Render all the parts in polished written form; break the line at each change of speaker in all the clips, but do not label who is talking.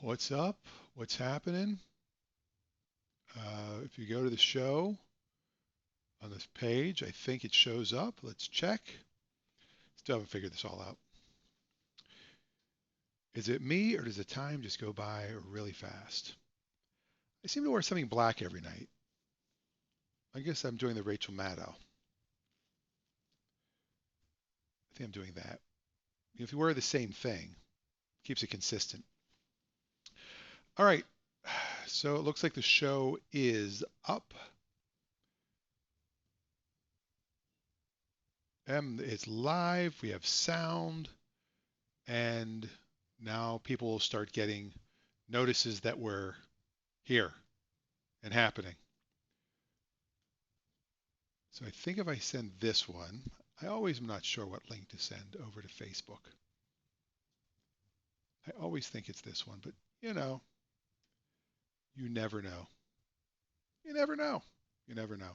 What's up? What's happening? If you go to the show on this page, I think it shows up. Let's check. Still haven't figured this all out. Is it me or does the time just go by really fast? I seem to wear something black every night. I guess I'm doing the Rachel Maddow. I think I'm doing that. If you wear the same thing, keeps it consistent. All right. So it looks like the show is up. It's live. We have sound. And now people will start getting notices that we're here and happening. So I think if I send this one, I always am not sure what link to send over to Facebook. I always think it's this one, but you never know. You never know. You never know.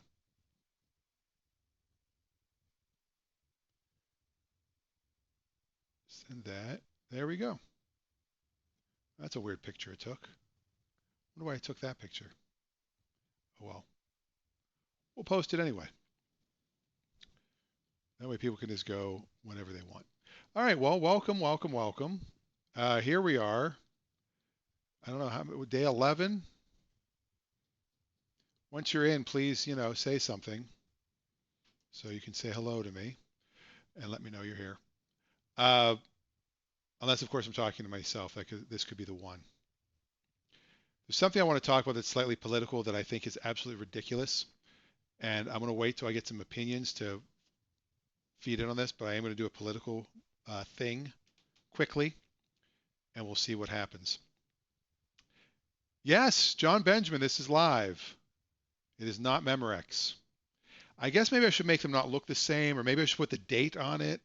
Send that. There we go. That's a weird picture it took. I wonder why I took that picture. Oh well. We'll post it anyway. That way people can just go whenever they want. All right. Well, welcome, welcome, welcome. Here we are. I don't know how day 11. Once you're in, please, say something so you can say hello to me and let me know you're here. Uh, unless, of course, I'm talking to myself. This could be the one. There's something I want to talk about that's slightly political that I think is absolutely ridiculous, and I'm going to wait till I get some opinions to feed in on this. But I am going to do a political thing quickly, and we'll see what happens. Yes, John Benjamin, this is live. It is not Memorex. I guess maybe I should make them not look the same, or maybe I should put the date on it.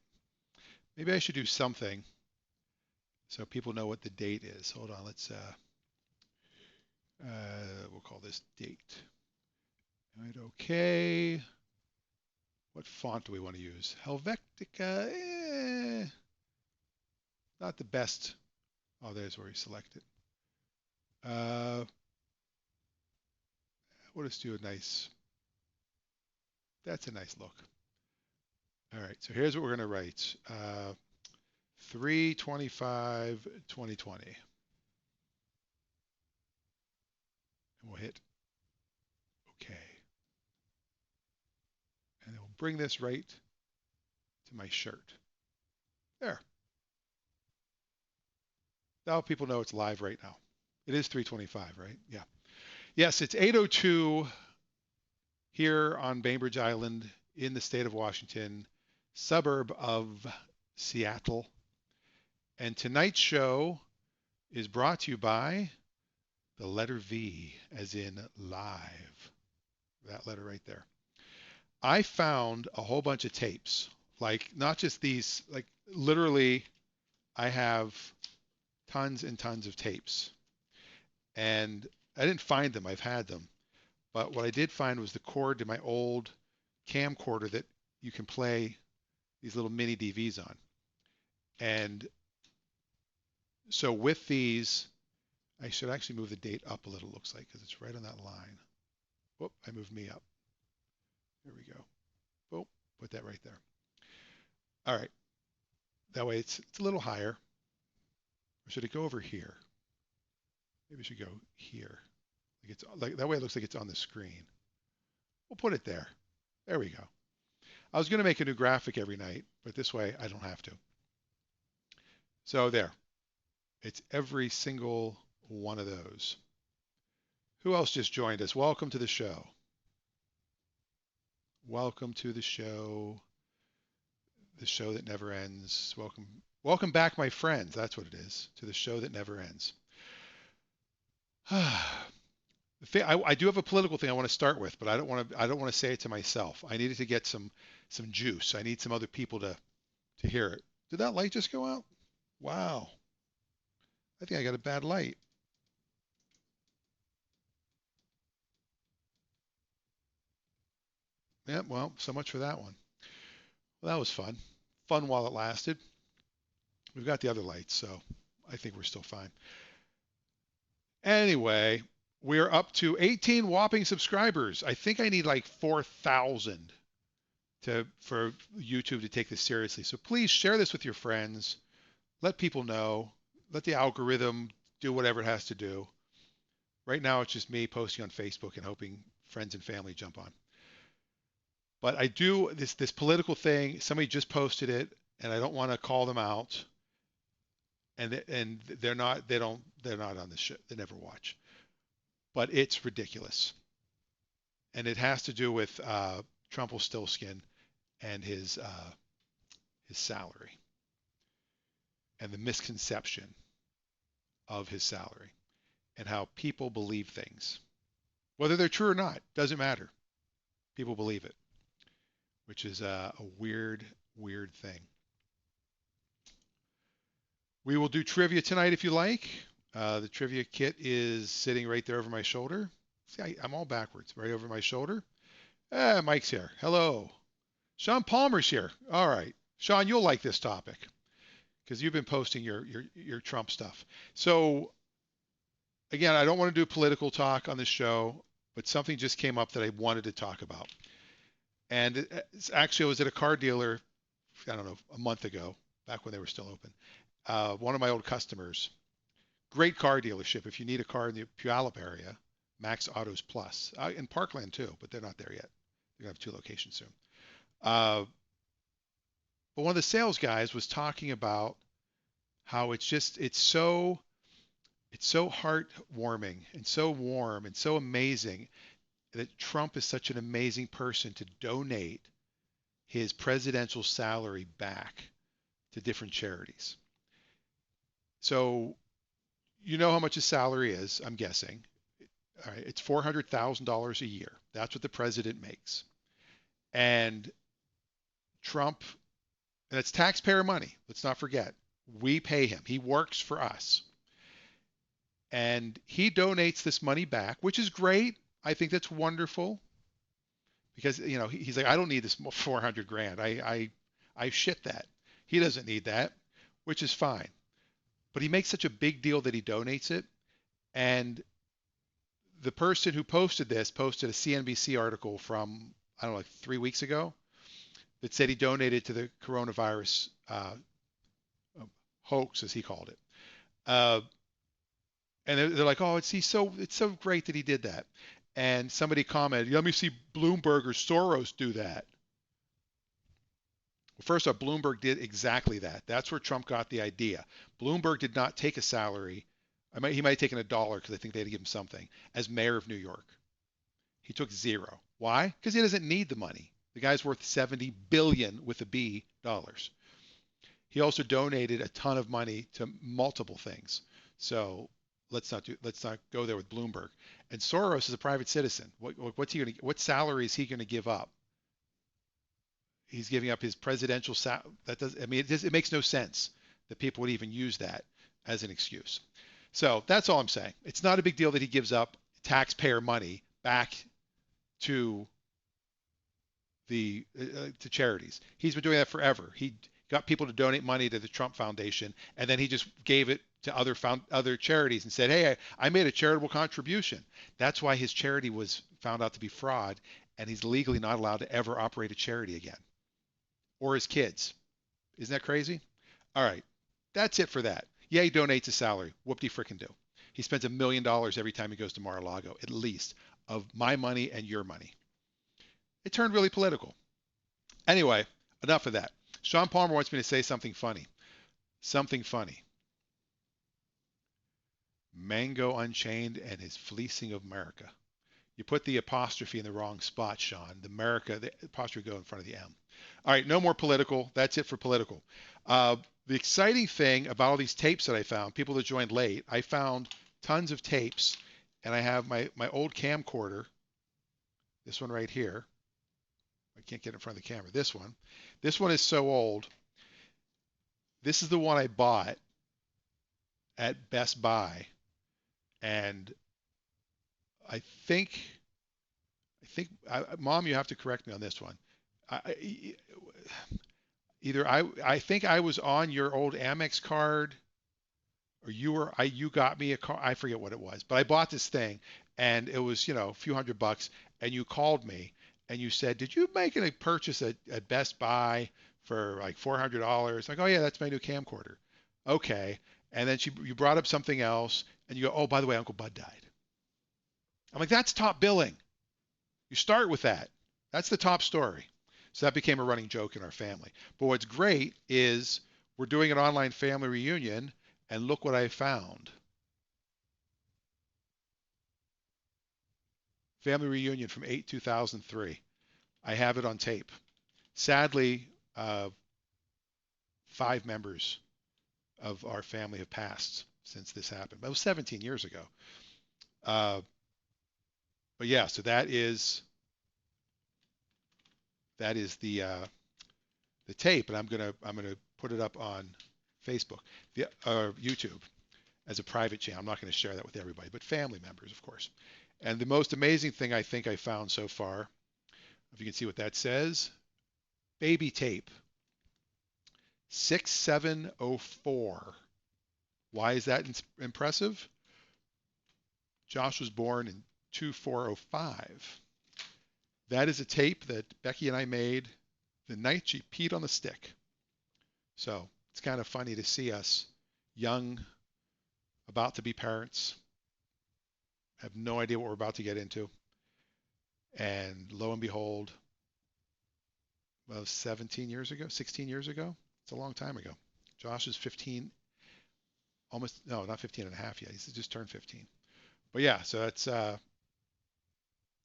Maybe I should do something so people know what the date is. Hold on, we'll call this date. All right, okay. What font do we want to use? Helvetica, not the best. Oh, there's where you select it. We'll just do a nice, that's a nice look. All right, so here's what we're going to write. 3/25/2020. And we'll hit OK. And we'll bring this right to my shirt. There. Now people know it's live right now. It is 3:25, right? Yeah. Yes, it's 8:02 here on Bainbridge Island in the state of Washington, suburb of Seattle. And tonight's show is brought to you by the letter V, as in live. That letter right there. I found a whole bunch of tapes, like not just these, like literally, I have tons and tons of tapes. And I didn't find them, I've had them. But what I did find was the cord to my old camcorder that you can play these little mini DVs on. And so with these, I should actually move the date up a little, looks like, because it's right on that line. Whoop, I moved me up. There we go. Boom, put that right there. All right. That way it's a little higher. Or should it go over here? Maybe it should go here. Like it's like that way it looks like it's on the screen. We'll put it there. There we go. I was going to make a new graphic every night, but this way I don't have to. So there. It's every single one of those. Who else just joined us? Welcome to the show. Welcome to the show that never ends. Welcome back, my friends. That's what it is, to the show that never ends. I do have a political thing I want to start with, but I don't want to say it to myself. I needed to get some juice. I need some other people to hear it. Did that light just go out? Wow. I think I got a bad light. Yeah, well, so much for that one. Well, that was fun. Fun while it lasted. We've got the other lights, so I think we're still fine. Anyway, we're up to 18 whopping subscribers. I think I need like 4,000 to for YouTube to take this seriously. So please share this with your friends. Let people know. Let the algorithm do whatever it has to do. Right now, it's just me posting on Facebook and hoping friends and family jump on. But I do this political thing. Somebody just posted it, and I don't want to call them out. And they're not on this show. They never watch. But it's ridiculous, and it has to do with Trumpelstiltskin and his salary and the misconception of his salary and how people believe things, whether they're true or not, doesn't matter. People believe it, which is a weird, weird thing. We will do trivia tonight if you like. The trivia kit is sitting right there over my shoulder. See, I'm all backwards, right over my shoulder. Mike's here. Hello. Sean Palmer's here. All right. Sean, you'll like this topic because you've been posting your Trump stuff. So again, I don't want to do political talk on this show, but something just came up that I wanted to talk about. And actually, I was at a car dealer, I don't know, a month ago, back when they were still open. One of my old customers, great car dealership. If you need a car in the Puyallup area, Max Autos Plus, in Parkland too, but they're not there yet. They're gonna have 2 locations soon. Uh, but one of the sales guys was talking about how it's so heartwarming and so warm and so amazing that Trump is such an amazing person to donate his presidential salary back to different charities. So you know how much his salary is, I'm guessing. All right, it's $400,000 a year. That's what the president makes. And Trump, and it's taxpayer money. Let's not forget. We pay him. He works for us. And he donates this money back, which is great. I think that's wonderful because he's like, I don't need this 400 grand. I shit that. He doesn't need that, which is fine. But he makes such a big deal that he donates it. And the person who posted this posted a CNBC article from, I don't know, like 3 weeks ago that said he donated to the coronavirus hoax, as he called it. Uh, and they're like, oh, it's so great that he did that. And somebody commented, let me see Bloomberg or Soros do that. Well, first off, Bloomberg did exactly that. That's where Trump got the idea. Bloomberg did not take a salary. He might have taken $1 because I think they had to give him something as mayor of New York. He took 0. Why? Because he doesn't need the money. The guy's worth 70 billion with a B dollars. He also donated a ton of money to multiple things. So let's not go there with Bloomberg. And Soros is a private citizen. What salary is he going to give up? He's giving up his presidential salary. It makes no sense that people would even use that as an excuse. So that's all I'm saying. It's not a big deal that he gives up taxpayer money back to to charities. He's been doing that forever. He got people to donate money to the Trump Foundation, and then he just gave it to other charities and said, "Hey, I made a charitable contribution." That's why his charity was found out to be fraud, and he's legally not allowed to ever operate a charity again, or his kids. Isn't that crazy? All right, that's it for that. Yeah, he donates his salary. Whoop-de frickin' do. He spends $1 million every time he goes to Mar-a-Lago, at least, of my money and your money. It turned really political. Anyway, enough of that. Sean Palmer wants me to say something funny. Something funny. Mango Unchained and his fleecing of America. You put the apostrophe in the wrong spot, Sean. The apostrophe go in front of the M. All right, no more political. That's it for political. The exciting thing about all these tapes that I found, people that joined late, I found tons of tapes, and I have my old camcorder, this one right here. I can't get in front of the camera. This one. This one is so old. This is the one I bought at Best Buy, and I think, Mom, you have to correct me on this one. I, I think I was on your old Amex card, or you got me a car. I forget what it was, but I bought this thing, and it was a few $100, and you called me and you said, did you make a purchase at Best Buy for like $400? Like, oh yeah, that's my new camcorder. Okay, and then you brought up something else, and you go, oh, by the way, Uncle Bud died. I'm like, that's top billing. You start with that. That's the top story. So that became a running joke in our family. But what's great is we're doing an online family reunion, and look what I found. Family reunion from 2003. I have it on tape. Sadly, 5 members of our family have passed since this happened. That was 17 years ago. Uh, but yeah, so that is the tape, and I'm gonna put it up on Facebook, the YouTube as a private channel. I'm not going to share that with everybody, but family members, of course. And the most amazing thing I think I found so far, if you can see what that says, baby tape, 6704. Why is that impressive? Josh was born in 2405. That is a tape that Becky and I made the night she peed on the stick. So it's kind of funny to see us young, about to be parents, have no idea what we're about to get into. And lo and behold, well, 17 years ago, 16 years ago, it's a long time ago. Josh is 15, almost, no, not 15 and a half yet. He's just turned 15. But yeah, so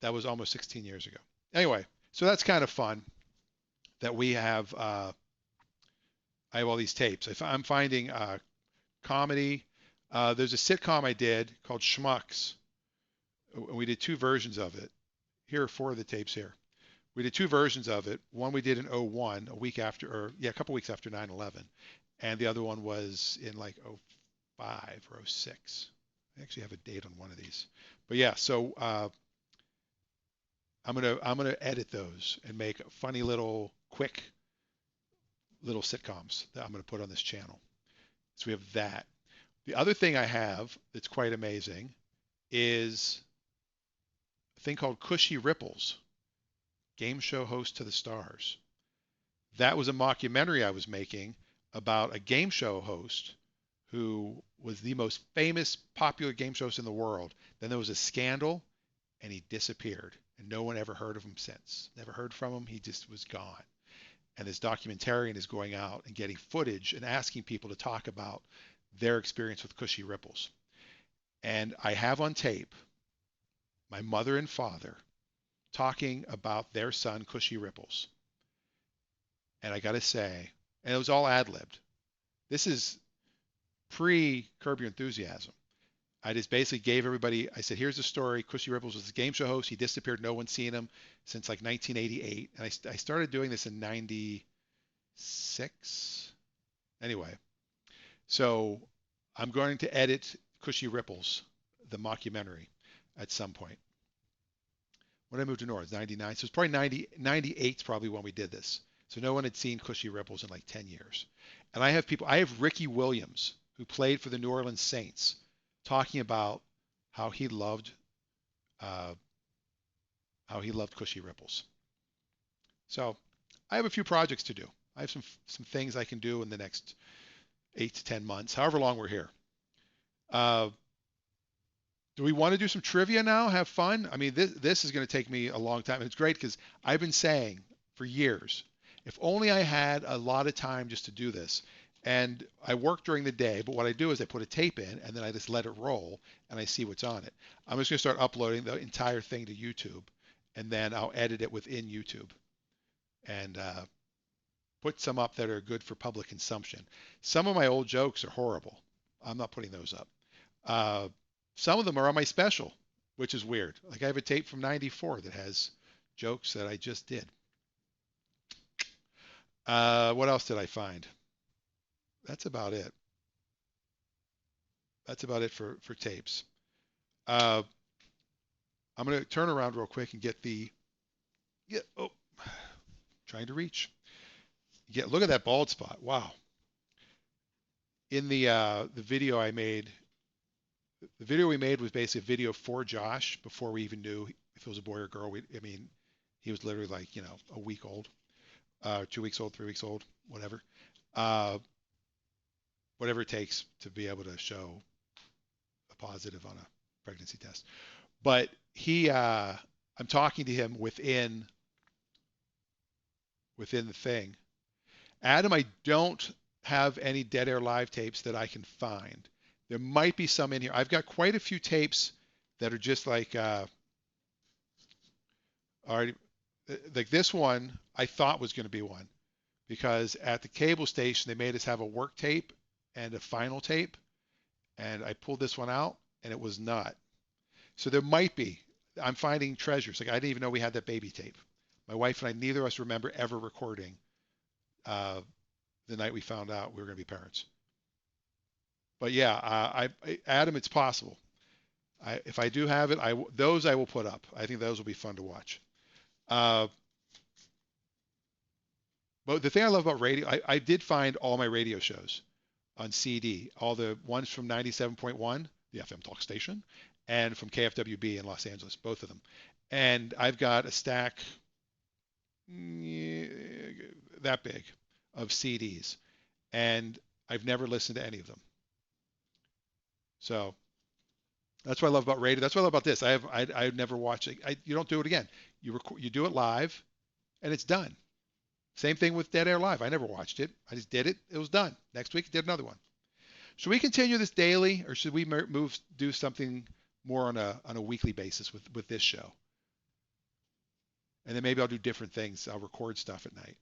that was almost 16 years ago. Anyway, so that's kind of fun that we have. I have all these tapes. I'm finding comedy. There's a sitcom I did called Schmucks. We did 2 versions of it. Here are 4 of the tapes here. We did 2 versions of it. One we did in '01, a week after, or yeah, a couple weeks after 9/11, and the other one was in like '05 or '06. I actually have a date on one of these. But yeah, so I'm gonna edit those and make funny little quick little sitcoms that I'm gonna put on this channel. So we have that. The other thing I have that's quite amazing is a thing called Cushy Ripples, Game Show Host to the Stars. That was a mockumentary I was making about a game show host who was the most famous popular game show host in the world. Then there was a scandal and he disappeared and no one ever heard of him since. Never heard from him. He just was gone. And this documentarian is going out and getting footage and asking people to talk about their experience with Cushy Ripples. And I have on tape my mother and father talking about their son, Cushy Ripples. And I got to say, and it was all ad-libbed. This is pre Curb Your Enthusiasm. I just basically gave everybody, I said, here's the story. Cushy Ripples was a game show host. He disappeared. No one's seen him since like 1988. And I started doing this in 96. Anyway, so I'm going to edit Cushy Ripples, the mockumentary, at some point. When I moved to North, 99. So it's probably 98 is probably when we did this. So no one had seen Cushy Ripples in like 10 years. And I have Ricky Williams, who played for the New Orleans Saints, talking about how he loved uh, Cushy Ripples. So I have a few projects to do. I have some things I can do in the next 8 to 10 months, however long we're here. Uh, do we want to do some trivia now? Have fun? I mean, this is going to take me a long time. And it's great because I've been saying for years, if only I had a lot of time just to do this. And I work during the day, but what I do is I put a tape in and then I just let it roll and I see what's on it. I'm just going to start uploading the entire thing to YouTube and then I'll edit it within YouTube and put some up that are good for public consumption. Some of my old jokes are horrible. I'm not putting those up. Some of them are on my special, which is weird. Like I have a tape from '94 that has jokes that I just did. What else did I find? That's about it. That's about it for tapes. Uh, I'm going to turn around real quick and get oh, trying to reach. Look at that bald spot. Wow. in the video I made, the video we made was basically a video for Josh before we even knew if it was a boy or girl. I mean, he was literally like, a week old, 2 weeks old, 3 weeks old, whatever. Uh, whatever it takes to be able to show a positive on a pregnancy test. But I'm talking to him within the thing. Adam, I don't have any Dead Air Live tapes that I can find. There might be some in here. I've got quite a few tapes that are just like, already, like this one I thought was going to be one because at the cable station they made us have a work tape and a final tape, and I pulled this one out and it was not. So there might be. I'm finding treasures. Like I didn't even know we had that baby tape. My wife and I, neither of us remember ever recording uh, the night we found out we were going to be parents. But yeah, Adam, it's possible. If I do have it, those I will put up. I think those will be fun to watch. Uh, but the thing I love about radio, I did find all my radio shows on CD, all the ones from 97.1, the FM talk station, and from KFWB in Los Angeles, both of them. And I've got a stack that big of CDs, and I've never listened to any of them. So that's what I love about radio. That's what I love about this. I never watch it. You don't do it again. You do it live, and it's done. Same thing with Dead Air Live. I never watched it. I just did it. It was done. Next week, did another one. Should we continue this daily, or should we do something more on a weekly basis with this show? And then maybe I'll do different things. I'll record stuff at night.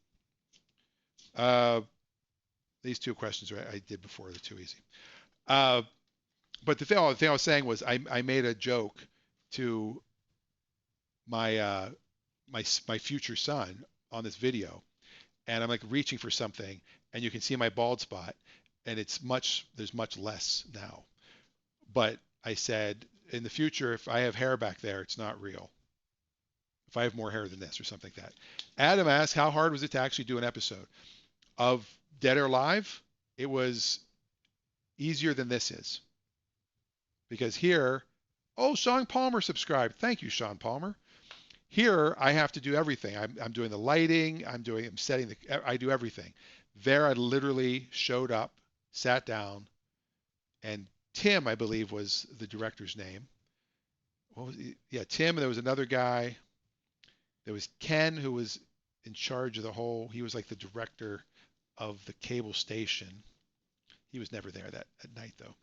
These two questions I did before, they're too easy. But the thing I was saying was I made a joke to my my future son on this video, and I'm like reaching for something, and you can see my bald spot, and there's much less now. But I said in the future, if I have hair back there, it's not real. If I have more hair than this or something like that. Adam asked, how hard was it to actually do an episode of Dead or Live? It was easier than this is. Because here, oh, Sean Palmer subscribed. Thank you, Sean Palmer. Here, I have to do everything. I'm doing the lighting. I'm setting I do everything. There, I literally showed up, sat down, and Tim, I believe, was the director's name. What was he? Yeah, Tim, and there was another guy. There was Ken, who was in charge of he was like the director of the cable station. He was never there that at night though.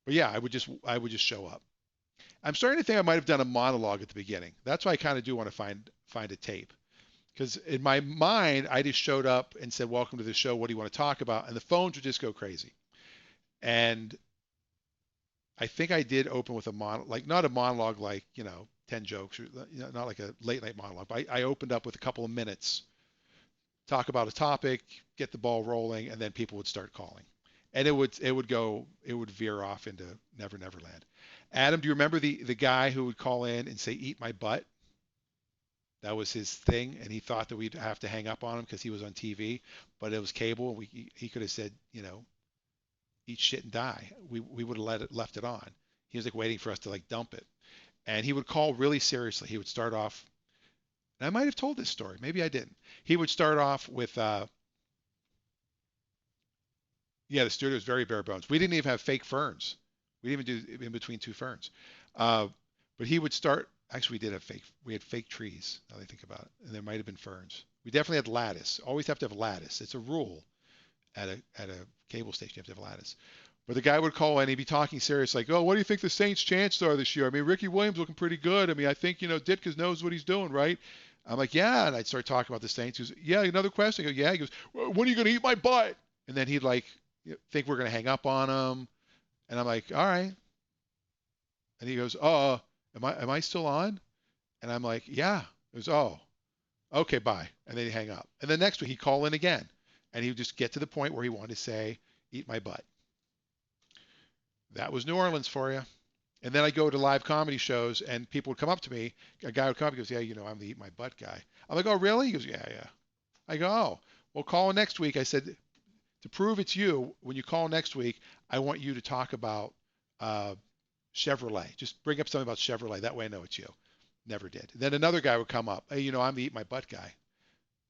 But yeah, I would just show up. I'm starting to think I might have done a monologue at the beginning. That's why I kind of do want to find a tape. Because in my mind, I just showed up and said, welcome to the show. What do you want to talk about? And the phones would just go crazy. And I think I did open with not a monologue like, 10 jokes, or not like a late night monologue. But I opened up with a couple of minutes, talk about a topic, get the ball rolling, and then people would start calling. And it would veer off into Never Never Land. Adam, do you remember the guy who would call in and say, eat my butt? That was his thing, and he thought that we'd have to hang up on him because he was on TV, but it was cable, and he could have said, eat shit and die. We would have left it on. He was like waiting for us to like dump it. And he would call really seriously. He would start off, and I might have told this story, maybe I didn't. He would start off with the studio was very bare bones. We didn't even have fake ferns. We didn't even do in between two ferns. But he would start. Actually, we had fake trees. Now that I think about it, and there might have been ferns. We definitely had lattice. Always have to have lattice. It's a rule at a cable station. You have to have lattice. But the guy would call in. He'd be talking serious, like, "Oh, what do you think the Saints' chances are this year? I mean, Ricky Williams looking pretty good. I mean, I think Ditka knows what he's doing, right?" I'm like, "Yeah," and I'd start talking about the Saints. He goes, "Yeah, another question." I go, "Yeah." He goes, well, "When are you going to eat my butt?" And then he'd like think we're going to hang up on him, and I'm like, "All right." And he goes, am I still on?" And I'm like, "Yeah." It was, "Oh, okay, bye." And then he'd hang up. And then next week he'd call in again, and he would just get to the point where he wanted to say, "Eat my butt." That was New Orleans for you. And then I go to live comedy shows, and people would come up to me. A guy would come up and goes, "Yeah, I'm the eat my butt guy." I'm like, "Oh, really?" He goes, "Yeah, yeah." I go, "Oh, well, call in next week." I said, To prove it's you, when you call next week, I want you to talk about uh, Chevrolet. Just bring up something about Chevrolet. That way I know it's you. Never did. Then another guy would come up. Hey, I'm the Eat My Butt guy.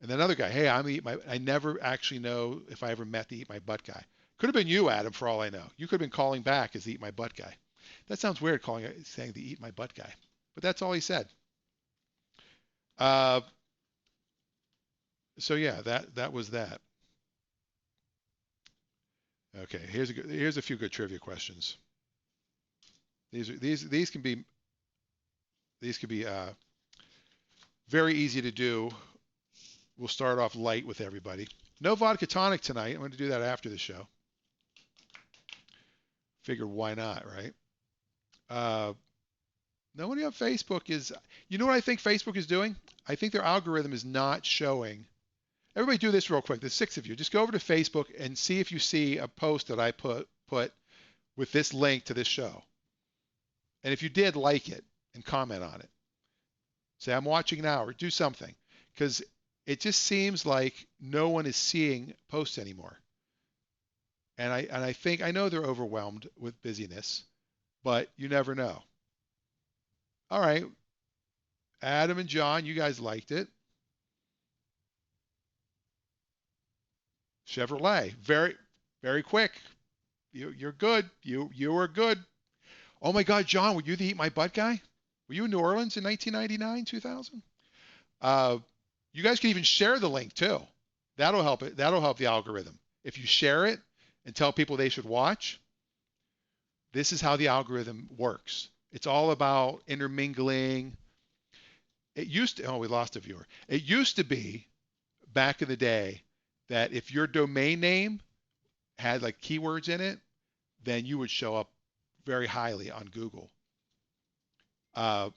And then another guy. Hey, I'm the Eat My. I never actually know if I ever met the Eat My Butt guy. Could have been you, Adam, for all I know. You could have been calling back as the Eat My Butt guy. That sounds weird, saying the Eat My Butt guy. But that's all he said. Uh, so yeah, that was that. Okay, here's a few good trivia questions. These can be very easy to do. We'll start off light with everybody. No vodka tonic tonight. I'm going to do that after the show. Figure why not, right? Nobody on Facebook is. You know what I think Facebook is doing? I think their algorithm is not showing. Everybody do this real quick. There's 6 of you. Just go over to Facebook and see if you see a post that I put with this link to this show. And if you did, like it and comment on it. Say, I'm watching now, or do something. Because it just seems like no one is seeing posts anymore. And I think, I know they're overwhelmed with busyness, but you never know. All right. Adam and John, you guys liked it. Chevrolet, very, very quick. You're good. You were good. Oh my God, John, were you the Eat My Butt guy? Were you in New Orleans in 1999, 2000? You guys can even share the link too. That'll help it. That'll help the algorithm. If you share it and tell people they should watch, this is how the algorithm works. It's all about intermingling. It used to, oh, we lost a viewer. It used to be back in the day that if your domain name had like keywords in it, then you would show up very highly on Google. And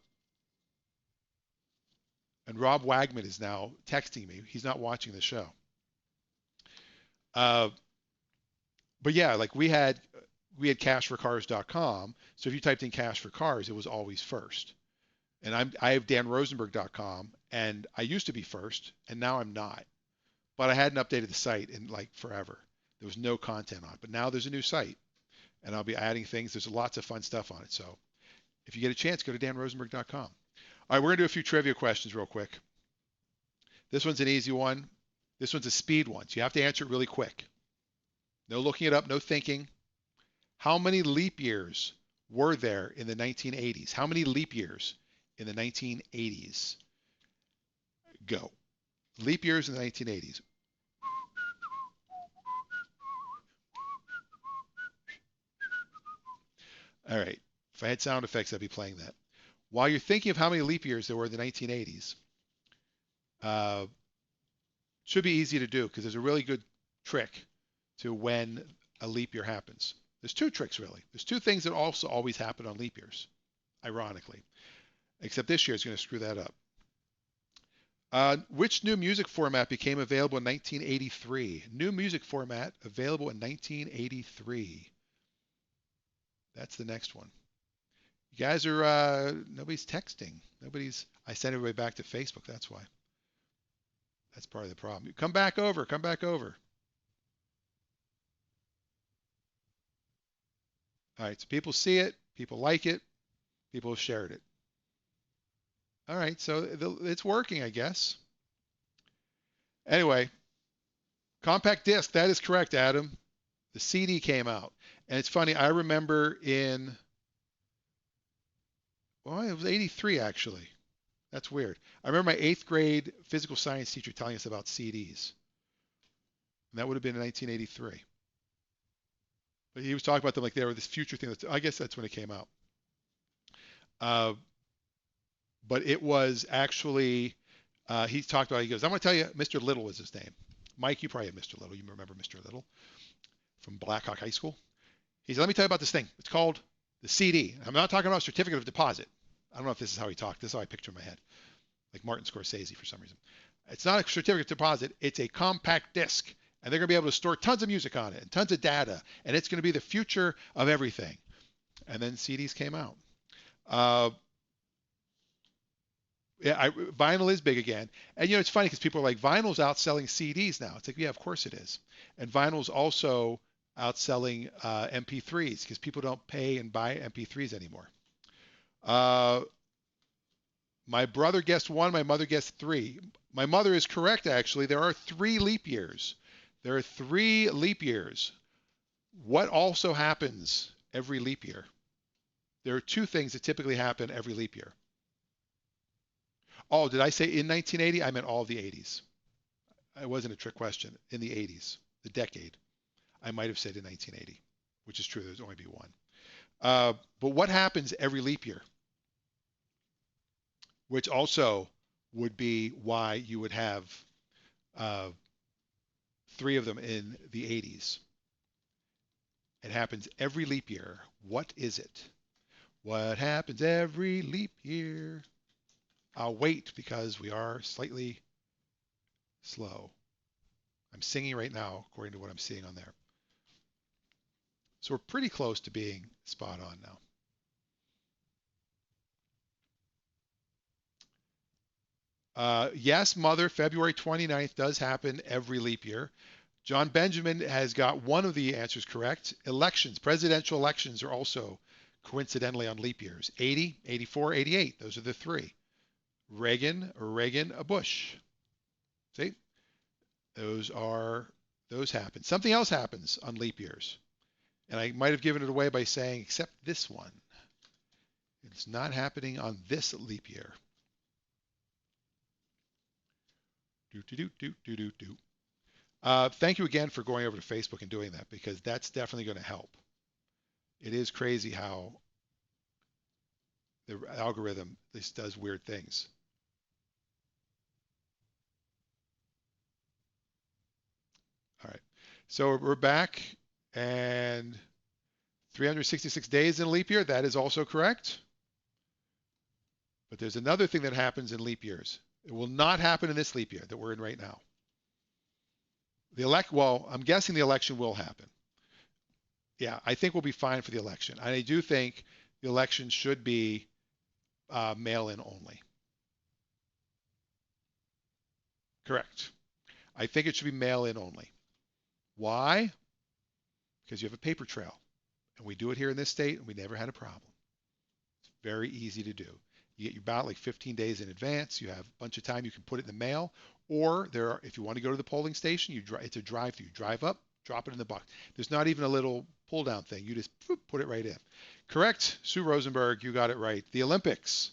Rob Wagman is now texting me. He's not watching the show. But yeah, like we had cashforcars.com. So if you typed in cash for cars, it was always first. And I have danrosenberg.com, and I used to be first, and now I'm not. But I hadn't updated the site in like forever. There was no content on it. But now there's a new site, and I'll be adding things. There's lots of fun stuff on it. So if you get a chance, go to danrosenberg.com. All right, we're going to do a few trivia questions real quick. This one's an easy one. This one's a speed one, so you have to answer it really quick. No looking it up, no thinking. How many leap years were there in the 1980s? How many leap years in the 1980s? Go. Leap years in the 1980s. All right. If I had sound effects, I'd be playing that. While you're thinking of how many leap years there were in the 1980s, should be easy to do because there's a really good trick to when a leap year happens. There's 2 tricks, really. There's 2 things that also always happen on leap years, ironically. Except this year is going to screw that up. Which new music format became available in 1983? New music format available in 1983. That's the next one. You guys are, nobody's texting. I sent everybody back to Facebook. That's why. That's part of the problem. Come back over. Come back over. All right. So people see it. People like it. People have shared it. All right. So it's working, I guess. Anyway, compact disc. That is correct, Adam. The CD came out. And it's funny. I remember it was 83 actually. That's weird. I remember my 8th grade physical science teacher telling us about CDs. And that would have been in 1983. But he was talking about them like they were this future thing. I guess that's when it came out. But it was actually, he talked about, he goes, I'm going to tell you, Mr. Little was his name. Mike, you probably have Mr. Little. You remember Mr. Little from Blackhawk High School. He said, let me tell you about this thing. It's called the CD. I'm not talking about certificate of deposit. I don't know if this is how he talked. This is how I picture in my head. Like Martin Scorsese for some reason. It's not a certificate of deposit. It's a compact disc. And they're going to be able to store tons of music on it and tons of data. And it's going to be the future of everything. And then CDs came out. Yeah, vinyl is big again. And it's funny because people are like, vinyl's outselling CDs now. It's like, yeah, of course it is. And vinyl's also outselling MP3s because people don't pay and buy MP3s anymore. Uh, my brother guessed one, my mother guessed three. My mother is correct, actually. There are 3 leap years. There are 3 leap years. What also happens every leap year? There are 2 things that typically happen every leap year. Oh, did I say in 1980? I meant all of the 80s. It wasn't a trick question. In the 80s, the decade. I might have said in 1980, which is true. There's only be one. But what happens every leap year? Which also would be why you would have uh, 3 of them in the 80s. It happens every leap year. What is it? What happens every leap year? I'll wait because we are slightly slow. I'm singing right now according to what I'm seeing on there. So we're pretty close to being spot on now. Yes, Mother, February 29th does happen every leap year. John Benjamin has got one of the answers correct. Elections, presidential elections are also coincidentally on leap years. 80, 84, 88. Those are the 3. Reagan, a Bush. See? Those happen. Something else happens on leap years. And I might have given it away by saying, except this one. It's not happening on this leap year. Do, do, do, do, do, do, do. Thank you again for going over to Facebook and doing that because that's definitely going to help. It is crazy how the algorithm this does weird things. All right. So we're back and 366 days in a leap year. That is also correct. But there's another thing that happens in leap years. It will not happen in this leap year that we're in right now. Well, I'm guessing the election will happen. Yeah, I think we'll be fine for the election. I do think the election should be mail-in only. Correct. I think it should be mail-in only. Why? Because you have a paper trail. And we do it here in this state, and we never had a problem. It's very easy to do. You get your ballot like 15 days in advance. You have a bunch of time. You can put it in the mail. Or if you want to go to the polling station, it's a drive-through. You drive up, drop it in the box. There's not even a little pull-down thing. You just put it right in. Correct, Sue Rosenberg. You got it right. The Olympics.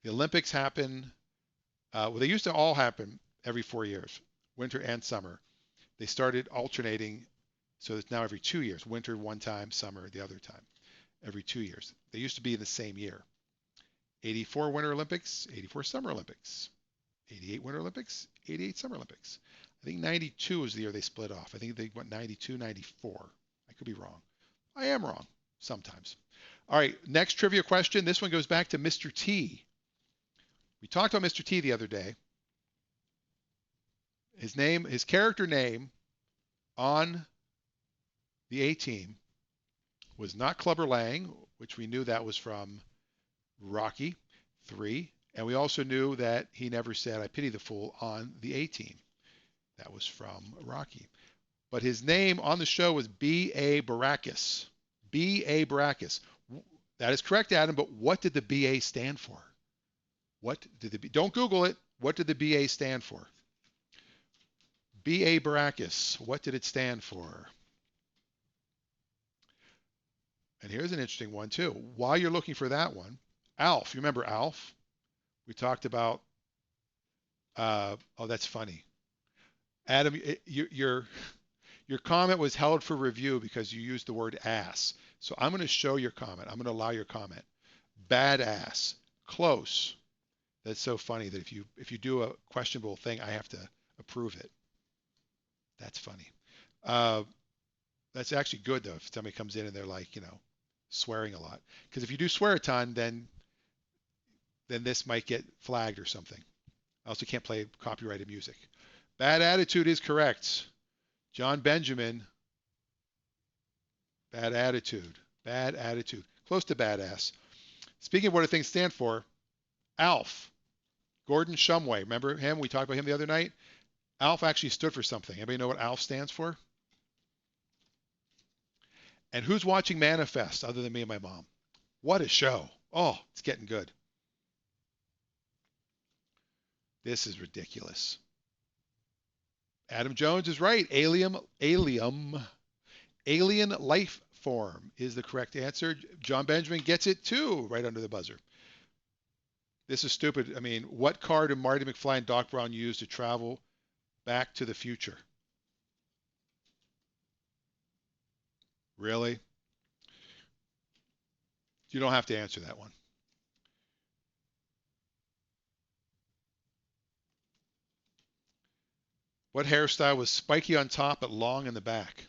The Olympics happen. Well, they used to all happen every 4 years, winter and summer. They started alternating, so it's now every 2 years. Winter one time, summer the other time. Every 2 years. They used to be in the same year. 84 Winter Olympics, 84 Summer Olympics, 88 Winter Olympics, 88 Summer Olympics. I think 92 was the year they split off. I think they went 92, 94. I could be wrong. I am wrong sometimes. All right, next trivia question. This one goes back to Mr. T. We talked about Mr. T the other day. His character name on the A Team was not Clubber Lang, which we knew that was from Rocky 3. And we also knew that he never said, I pity the fool on the A Team. That was from Rocky. But his name on the show was B.A. Baracus. B.A. Baracus. That is correct, Adam, but what did the B.A. stand for? Don't Google it. What did the B.A. stand for? B.A. Baracus. What did it stand for? And here's an interesting one, too. While you're looking for that one, Alf. You remember Alf? We talked about, oh, that's funny. Adam, your comment was held for review because you used the word ass. So I'm going to show your comment. I'm going to allow your comment. Badass. Close. That's so funny that if you do a questionable thing, I have to approve it. That's funny. That's actually good, though, if somebody comes in and they're like, swearing a lot. Because if you do swear a ton, then this might get flagged or something. I also can't play copyrighted music. Bad attitude is correct. John Benjamin. Bad attitude. Bad attitude. Close to badass. Speaking of what things stand for, ALF. Gordon Shumway. Remember him? We talked about him the other night. ALF actually stood for something. Anybody know what ALF stands for? And who's watching Manifest other than me and my mom? What a show. Oh, it's getting good. This is ridiculous. Adam Jones is right. Alien life form is the correct answer. John Benjamin gets it too, right under the buzzer. This is stupid. I mean, what car did Marty McFly and Doc Brown use to travel back to the future? Really? You don't have to answer that one. What hairstyle was spiky on top but long in the back?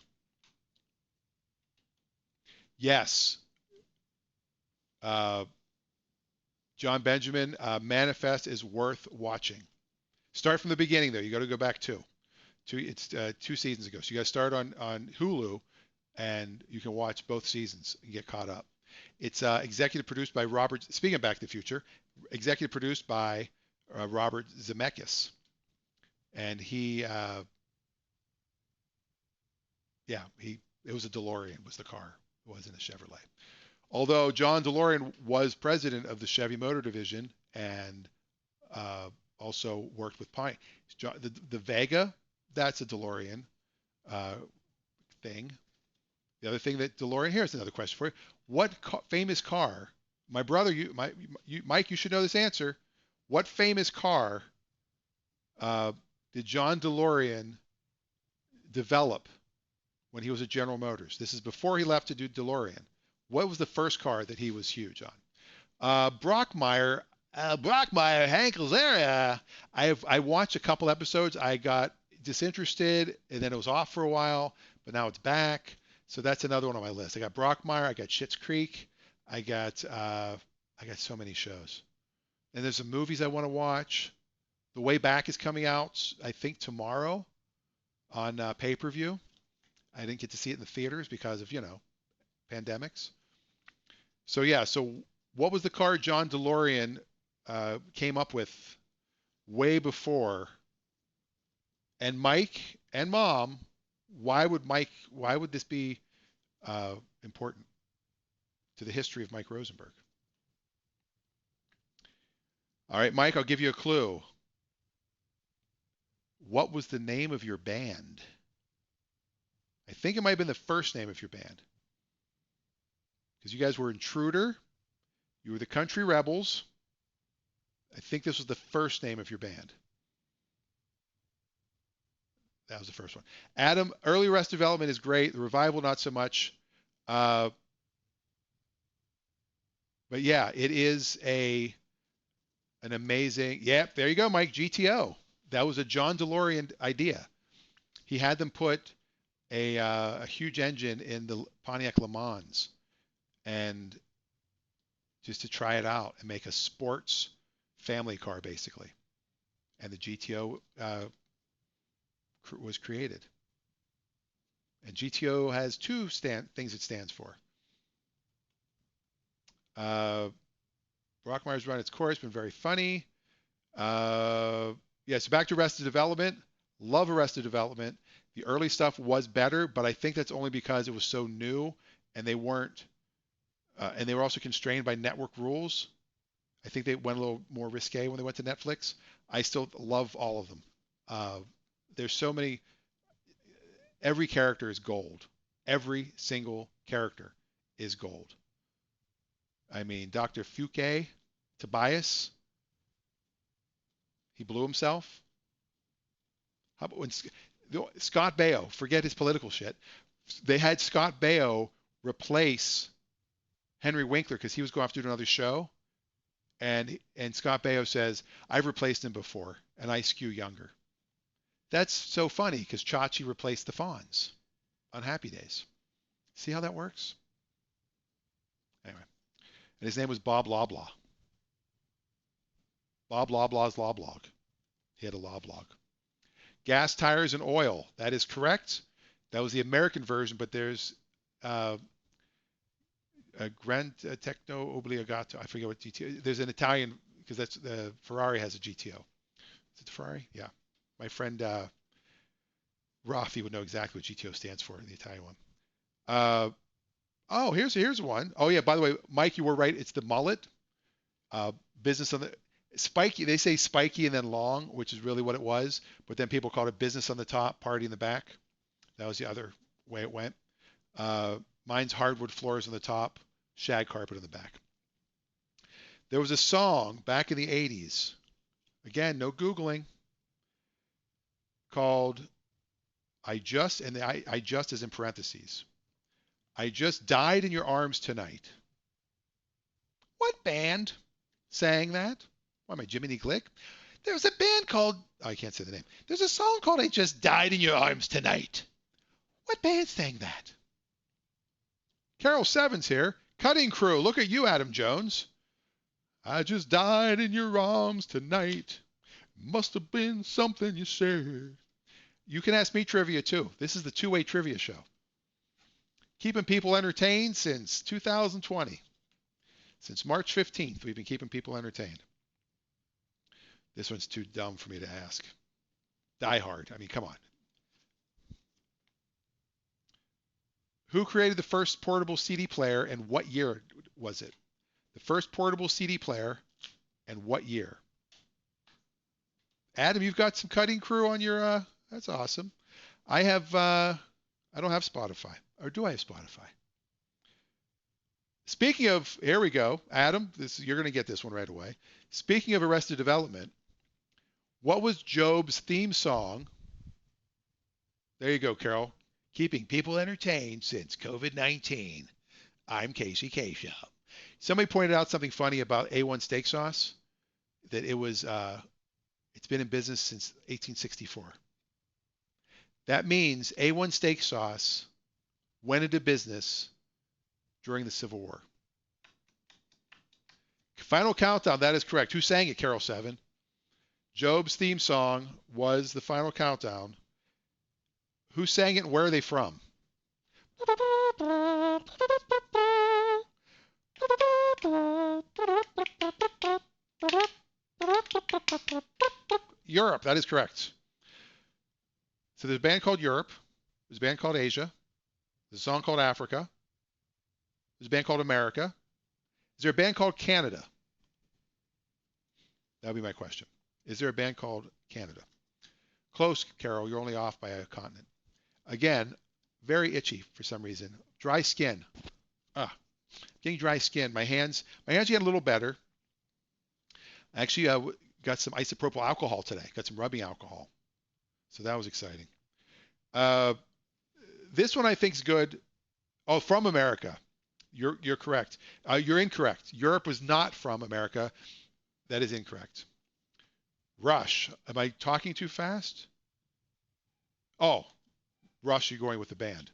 Yes. Uh, John Benjamin, Manifest is worth watching. Start from the beginning, though. You got to go back it's 2 seasons ago. So you got to start on Hulu, and you can watch both seasons and get caught up. It's executive produced by Robert. Speaking of Back to the Future, executive produced by Robert Zemeckis, and it was a DeLorean was the car. It wasn't a Chevrolet. Although John DeLorean was president of the Chevy Motor Division and also worked with Pine. The Vega, that's a DeLorean uh, thing. The other thing that DeLorean, here's another question for you. What famous car, my brother, Mike, you should know this answer. What famous car did John DeLorean develop when he was at General Motors? This is before he left to do DeLorean. What was the first car that he was huge on? Brockmeyer, Hank Azaria. I watched a couple episodes. I got disinterested, and then it was off for a while, but now it's back. So that's another one on my list. I got Brockmeyer. I got Schitt's Creek. I got so many shows, and there's some movies I want to watch. The Way Back is coming out, I think tomorrow on pay-per-view. I didn't get to see it in the theaters because of pandemics. So yeah, so what was the car John DeLorean came up with way before? And Mike and Mom, why would this be important to the history of Mike Rosenberg? All right, Mike, I'll give you a clue. What was the name of your band? I think it might have been the first name of your band. Because you guys were Intruder, you were the Country Rebels. I think this was the first name of your band. That was the first one. Adam, early Arrested Development is great. The revival, not so much. But yeah, it is an amazing. Yeah, there you go, Mike. GTO. That was a John DeLorean idea. He had them put a huge engine in the Pontiac Le Mans, and just to try it out and make a sports family car basically. And the GTO was created. And GTO has two things it stands for. Brockmeyer's run its course, been very funny. Yeah, so back to Arrested Development. Love Arrested Development. The early stuff was better, but I think that's only because it was so new and they weren't, and they were also constrained by network rules. I think they went a little more risque when they went to Netflix. I still love all of them. There's so many. Every character is gold. Every single character is gold. I mean, Dr. Fouquet, Tobias, he blew himself. How about when Scott Baio, forget his political shit. They had Scott Baio replace Henry Winkler because he was going off to do another show. And Scott Baio says, I've replaced him before, and I skew younger. That's so funny because Chachi replaced the Fonz on Happy Days. See how that works? Anyway, and his name was Bob Loblaw. Bob Loblaw's Loblog. He had a Loblog. Gas, tires, and oil. That is correct. That was the American version, but there's a Gran Tecno Obbligato. I forget what GT. There's an Italian because that's the Ferrari has a GTO. Is it the Ferrari? Yeah. My friend Rafi would know exactly what GTO stands for, the Italian one. Uh, oh, here's one. Oh yeah, by the way, Mike, you were right. It's the mullet. Uh, business on the spiky. They say spiky and then long, which is really what it was. But then people called it business on the top, party in the back. That was the other way it went. Uh, mine's hardwood floors on the top, shag carpet on the back. There was a song back in the 80s. Again, no Googling. Called I Just, and I Just is in parentheses. I just died in your arms tonight. What band sang that? Why am I Jiminy Glick? There's a band called, oh, I can't say the name. There's a song called I Just Died in Your Arms Tonight. What band sang that? Carol Sevens here. Cutting Crew. Look at you, Adam Jones. I just died in your arms tonight. Must have been something you said. You can ask me trivia too. This is the two-way trivia show. Keeping people entertained since 2020. Since March 15th, we've been keeping people entertained. This one's too dumb for me to ask. Die Hard. I mean, come on. Who created the first portable CD player and what year was it? The first portable CD player and what year? Adam, you've got some Cutting Crew on your, that's awesome. I don't have Spotify. Or do I have Spotify? Speaking of, here we go. Adam, you're going to get this one right away. Speaking of Arrested Development, what was Job's theme song? There you go, Carol. Keeping people entertained since COVID-19. I'm Casey Kasha. Somebody pointed out something funny about A1 steak sauce, that it's been in business since 1864. That means A1 steak sauce went into business during the Civil War. Final countdown, that is correct. Who sang it, Carol 7? Job's theme song was the Final Countdown. Who sang it and where are they from? Europe, that is correct. So there's a band called Europe. There's a band called Asia. There's a song called Africa. There's a band called America. Is there a band called Canada? That would be my question. Is there a band called Canada? Close, Carol. You're only off by a continent. Again, very itchy for some reason. Dry skin. Getting dry skin. My hands get a little better. I actually got some isopropyl alcohol today. Got some rubbing alcohol. So that was exciting. This one I think is good. Oh, from America. You're correct. You're incorrect. Europe was not from America. That is incorrect. Rush. Am I talking too fast? Oh, Rush, you're going with the band.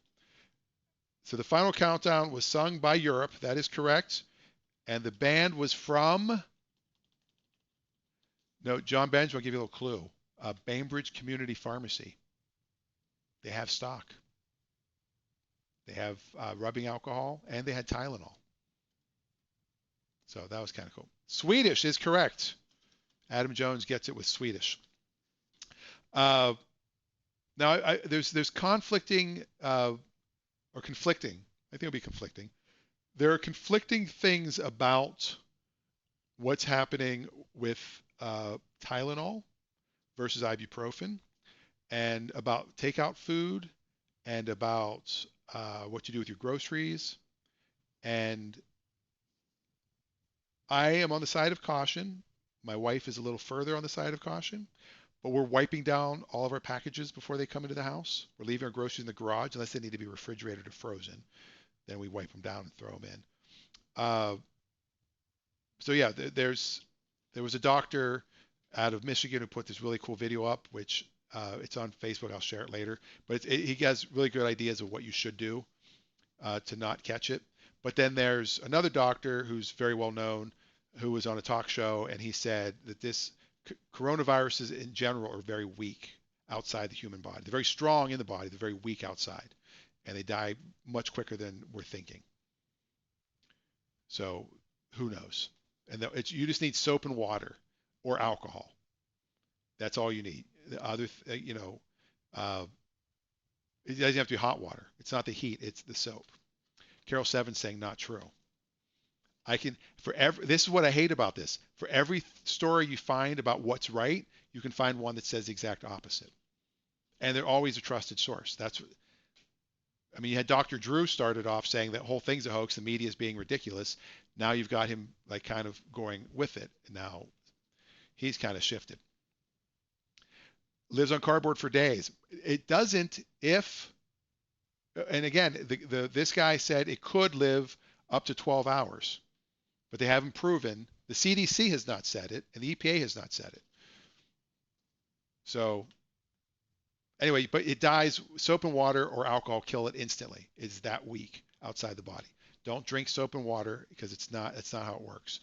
So the Final Countdown was sung by Europe. That is correct. And the band was from, no, John Benjamin, I'll give you a little clue. Bainbridge Community Pharmacy. They have stock. They have rubbing alcohol, and they had Tylenol. So that was kind of cool. Swedish is correct. Adam Jones gets it with Swedish. Now, there's conflicting, or conflicting. I think it'll be conflicting. There are conflicting things about what's happening with Tylenol versus ibuprofen, and about takeout food, and about what you do with your groceries. And I am on the side of caution. My wife is a little further on the side of caution, but we're wiping down all of our packages before they come into the house. We're leaving our groceries in the garage unless they need to be refrigerated or frozen. Then we wipe them down and throw them in. So yeah, there was a doctor out of Michigan who put this really cool video up, which it's on Facebook. I'll share it later. But he has really good ideas of what you should do to not catch it. But then there's another doctor who's very well known who was on a talk show, and he said that this coronaviruses in general are very weak outside the human body. They're very strong in the body. They're very weak outside, and they die much quicker than we're thinking. So who knows? And you just need soap and water or alcohol. That's all you need. The other, uh, it doesn't have to be hot water. It's not the heat, it's the soap. Carol Seven saying not true. I can this is what I hate about this. For every story you find about what's right, you can find one that says the exact opposite. And they're always a trusted source. I mean, you had Dr. Drew started off saying that whole thing's a hoax, the media is being ridiculous. Now you've got him like kind of going with it. Now he's kind of shifted. Lives on cardboard for days. It doesn't if, and again, this guy said it could live up to 12 hours, but they haven't proven. The CDC has not said it, and the EPA has not said it. So anyway, but it dies. Soap and water or alcohol kill it instantly. It's that weak outside the body. Don't drink soap and water because it's not how it works.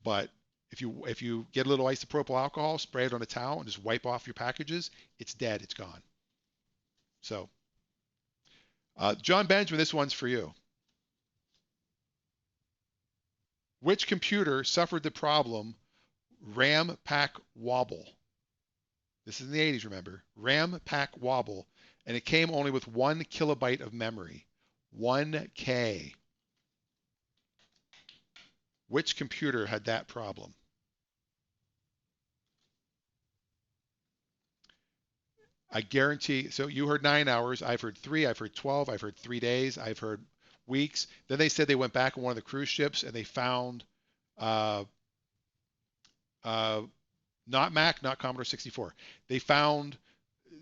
But if you get a little isopropyl alcohol, spray it on a towel, and just wipe off your packages, it's dead. It's gone. So, John Benjamin, this one's for you. Which computer suffered the problem RAM pack wobble? This is in the 80s, remember. RAM pack wobble, and it came only with 1 kilobyte of memory. 1K. Which computer had that problem? I guarantee, so you heard 9 hours, I've heard 3, I've heard 12, I've heard 3 days, I've heard weeks. Then they said they went back on one of the cruise ships and they found uh, not Mac, not Commodore 64. They found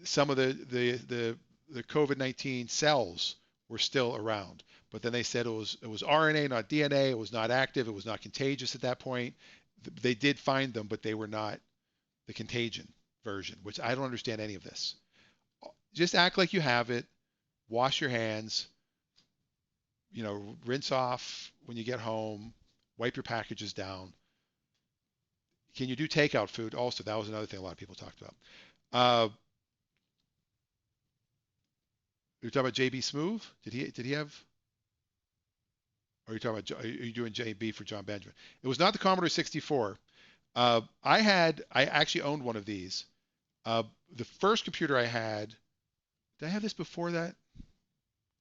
some of the COVID-19 cells were still around, but then they said it was RNA, not DNA. It was not active. It was not contagious at that point. They did find them, but they were not the contagion version, which I don't understand any of this. Just act like you have it. Wash your hands. Rinse off when you get home. Wipe your packages down. Can you do takeout food? Also, that was another thing a lot of people talked about. You're talking about JB Smoove? Did he have? Or are you doing JB for John Benjamin? It was not the Commodore 64. I actually owned one of these. The first computer I had, did I have this before that?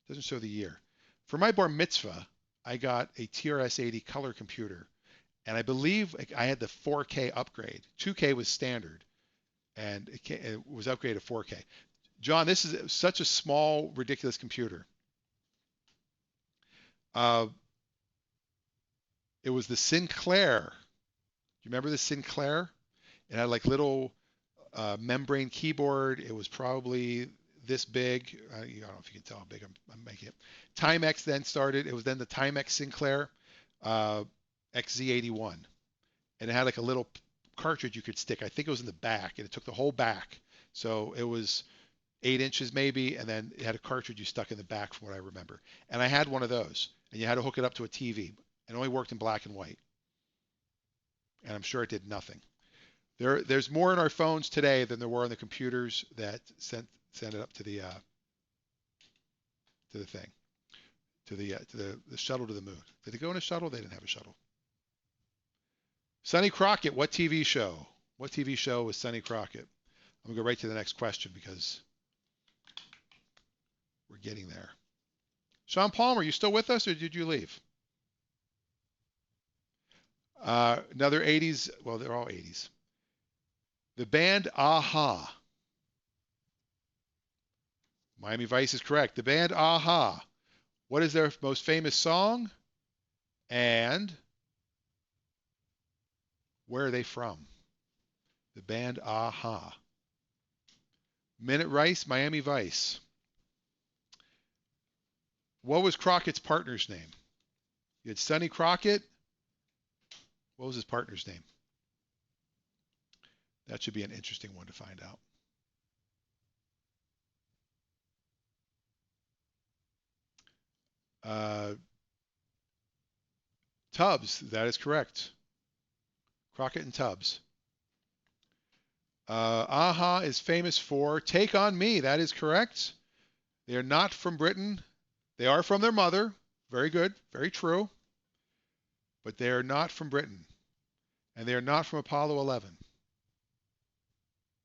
Doesn't show the year. For my bar mitzvah, I got a TRS-80 color computer, and I believe I had the 4K upgrade. 2K was standard, and it was upgraded to 4K. John, this is such a small, ridiculous computer. It was the Sinclair. You remember the Sinclair? It had like little membrane keyboard. It was probably this big. I don't know if you can tell how big I'm making it. Timex then started. It was then the Timex Sinclair XZ81. And it had like a little cartridge you could stick. I think it was in the back, and it took the whole back. So it was 8 inches maybe, and then it had a cartridge you stuck in the back from what I remember. And I had one of those, and you had to hook it up to a TV. It only worked in black and white. And I'm sure it did nothing. There's more in our phones today than there were on the computers that sent it up to the thing, to the shuttle to the moon. Did it go in a shuttle? They didn't have a shuttle. Sonny Crockett, what TV show? What TV show was Sonny Crockett? I'm gonna go right to the next question because we're getting there. Sean Palmer, you still with us or did you leave? Another 80s. Well, they're all 80s. The band Aha. Miami Vice is correct. The band Aha. What is their most famous song? And where are they from? The band Aha. Minute Rice, Miami Vice. What was Crockett's partner's name? You had Sonny Crockett. What was his partner's name? That should be an interesting one to find out. Tubbs, that is correct. Crockett and Tubbs. Aha is famous for Take on Me. That is correct. They are not from Britain. They are from their mother. Very good. Very true. But they are not from Britain. And they are not from Apollo 11.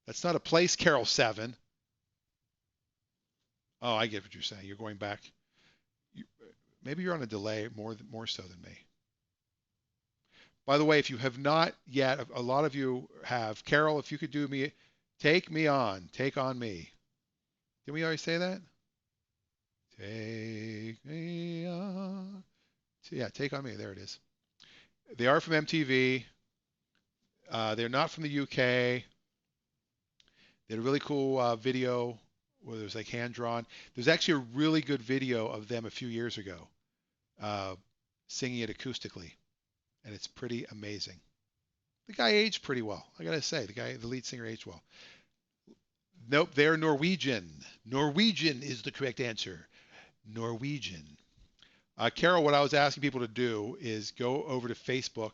That's not a place, Carol 7. Oh, I get what you're saying. You're going back. You, maybe you're on a delay more so than me. By the way, if you have not yet, a lot of you have. Carol, if you could do me, take me on, take on me. Did we already say that? Take me on. Yeah, take on me. There it is. They are from MTV. They're not from the UK. They had a really cool video where there's like hand drawn. There's actually a really good video of them a few years ago uh, singing it acoustically, and it's pretty amazing. The guy aged pretty well, I gotta say. The lead singer aged well. Nope, they're Norwegian. Norwegian is the correct answer. Norwegian. Carol, what I was asking people to do is go over to Facebook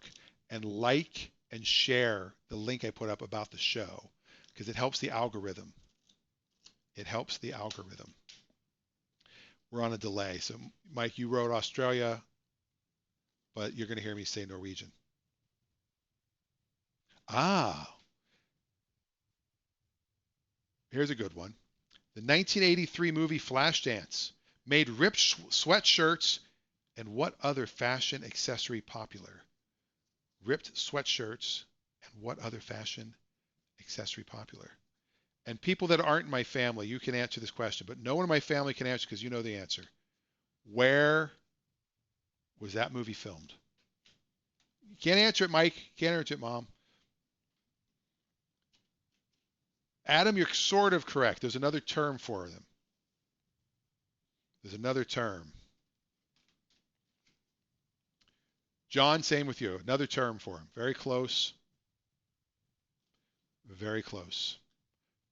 and like and share the link I put up about the show because it helps the algorithm. It helps the algorithm. We're on a delay. So, Mike, you wrote Australia, but you're going to hear me say Norwegian. Ah, here's a good one. The 1983 movie Flashdance made ripped sweatshirts and what other fashion accessory popular? Ripped sweatshirts and what other fashion accessory popular? And people that aren't in my family, you can answer this question, but no one in my family can answer because you know the answer. Where was that movie filmed? You can't answer it, Mike. You can't answer it, Mom. Adam, you're sort of correct. There's another term for them. There's another term. John, same with you. Another term for him. Very close. Very close.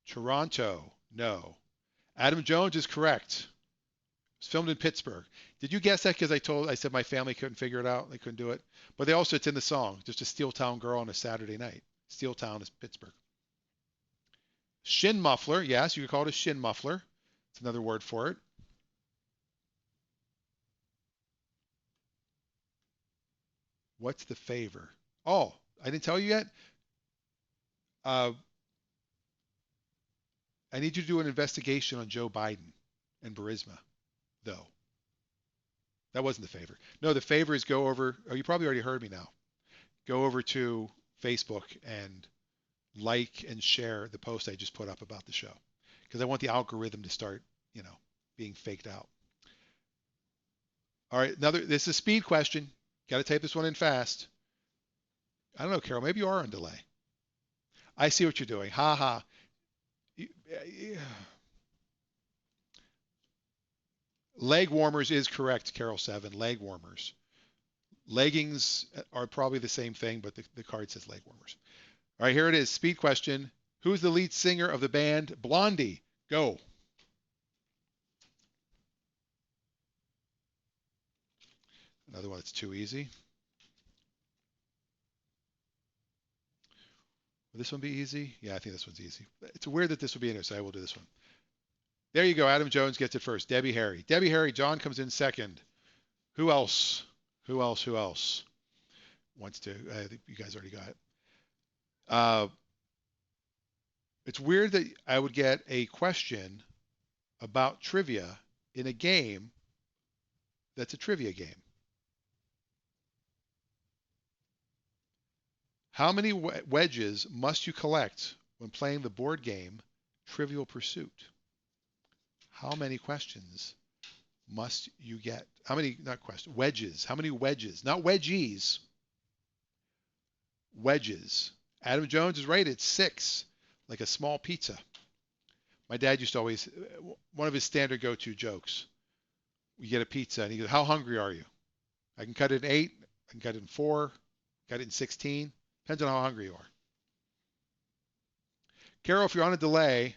Toronto, no. Adam Jones is correct. It's filmed in Pittsburgh. Did you guess that because I said my family couldn't figure it out. They couldn't do it. But it's in the song. Just a Steel Town girl on a Saturday night. Steel Town is Pittsburgh. Shin muffler. Yes, you could call it a shin muffler. It's another word for it. What's the favor? Oh, I didn't tell you yet. Uh, I need you to do an investigation on Joe Biden and Burisma, though. That wasn't the favor. No, the favor is go over. Oh, you probably already heard me now. Go over to Facebook and like and share the post I just put up about the show because I want the algorithm to start, being faked out. All right, this is a speed question. Got to type this one in fast. I don't know, Carol. Maybe you are on delay. I see what you're doing. Ha ha. Leg warmers is correct, Carol 7. Leg warmers. Leggings are probably the same thing, but the card says leg warmers. All right, here it is. Speed question. Who's the lead singer of the band Blondie? Go. Another one that's too easy. Will this one be easy? Yeah, I think this one's easy. It's weird that this would be in here, so I will do this one. There you go. Adam Jones gets it first. Debbie Harry. Debbie Harry. John comes in second. Who else? Who else? Who else wants to? I think you guys already got it. It's weird that I would get a question about trivia in a game that's a trivia game. How many wedges must you collect when playing the board game Trivial Pursuit? How many questions must you get? How many, not questions, wedges. How many wedges? Not wedgies. Wedges. Adam Jones is right. It's 6, like a small pizza. My dad used to always, one of his standard go-to jokes. We get a pizza and he goes, how hungry are you? I can cut it in 8. I can cut it in 4. Cut it in 16. Depends on how hungry you are. Carol, if you're on a delay,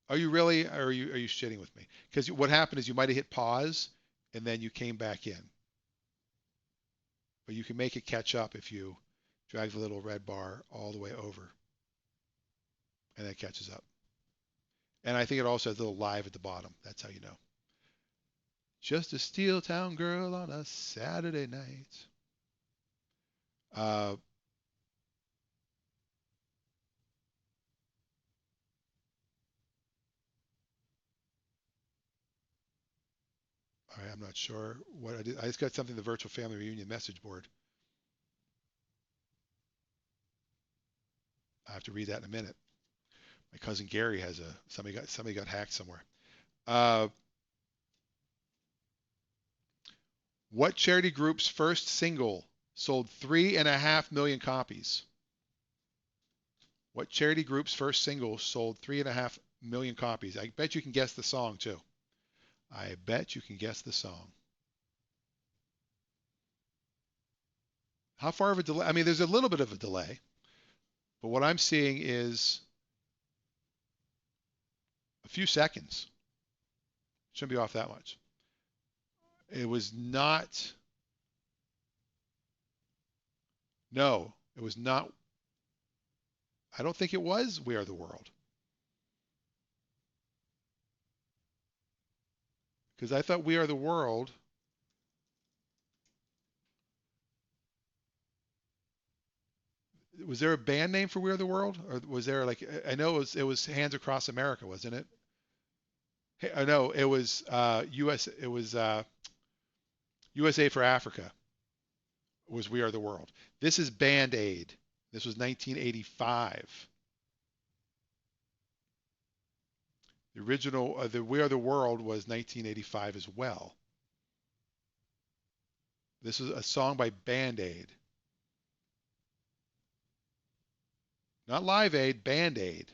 are you really, or are you shitting with me? Because what happened is you might have hit pause and then you came back in. But you can make it catch up if you drag the little red bar all the way over. And that catches up. And I think it also has a little live at the bottom. That's how you know. Just a Steel Town girl on a Saturday night. Uh, I'm not sure what I did. I just got something, the virtual family reunion message board. I have to read that in a minute. My cousin Gary has a somebody got hacked somewhere. Uh, what charity group's first single sold 3.5 million copies? What charity group's first single sold 3.5 million copies? I bet you can guess the song too. I bet you can guess the song. How far of a delay? I mean, there's a little bit of a delay, but what I'm seeing is a few seconds. Shouldn't be off that much. It was not. No, it was not. I don't think it was We Are the World. Because I thought We Are the World. Was there a band name for We Are the World, or was there like I know it was Hands Across America, wasn't it? Hey, I know it was U.S. It was USA for Africa was We Are the World. This is Band Aid. This was 1985. The original, the We Are the World was 1985 as well. This is a song by Band Aid, not Live Aid, Band Aid.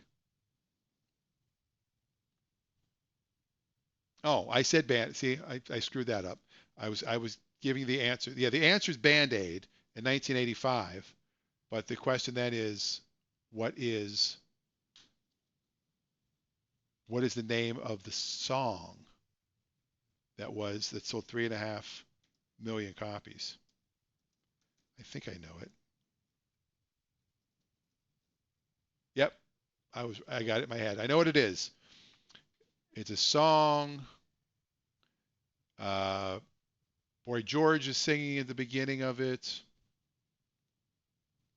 Oh, I said Band. See, I screwed that up. I was giving the answer. Yeah, the answer is Band Aid in 1985. But the question then is, what is what is the name of the song that sold 3.5 million copies? I think I know it. Yep, I got it in my head. I know what it is. It's a song. Uh, Boy George is singing at the beginning of it,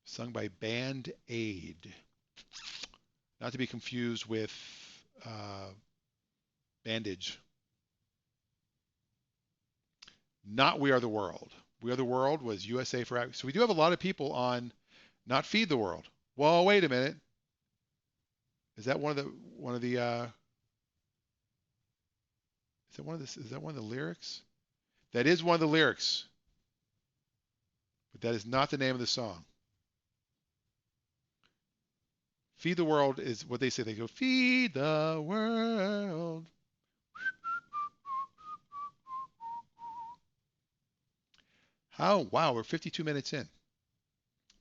sung by Band Aid, not to be confused with uh, Bandage. Not We Are the World. We Are the World was USA for Africa. So we do have a lot of people on not Feed the World. Well, wait a minute. Is that one of the is that one of the lyrics? That is one of the lyrics, but that is not the name of the song. Feed the World is what they say. They go, Feed the World. How? Wow, we're 52 minutes in.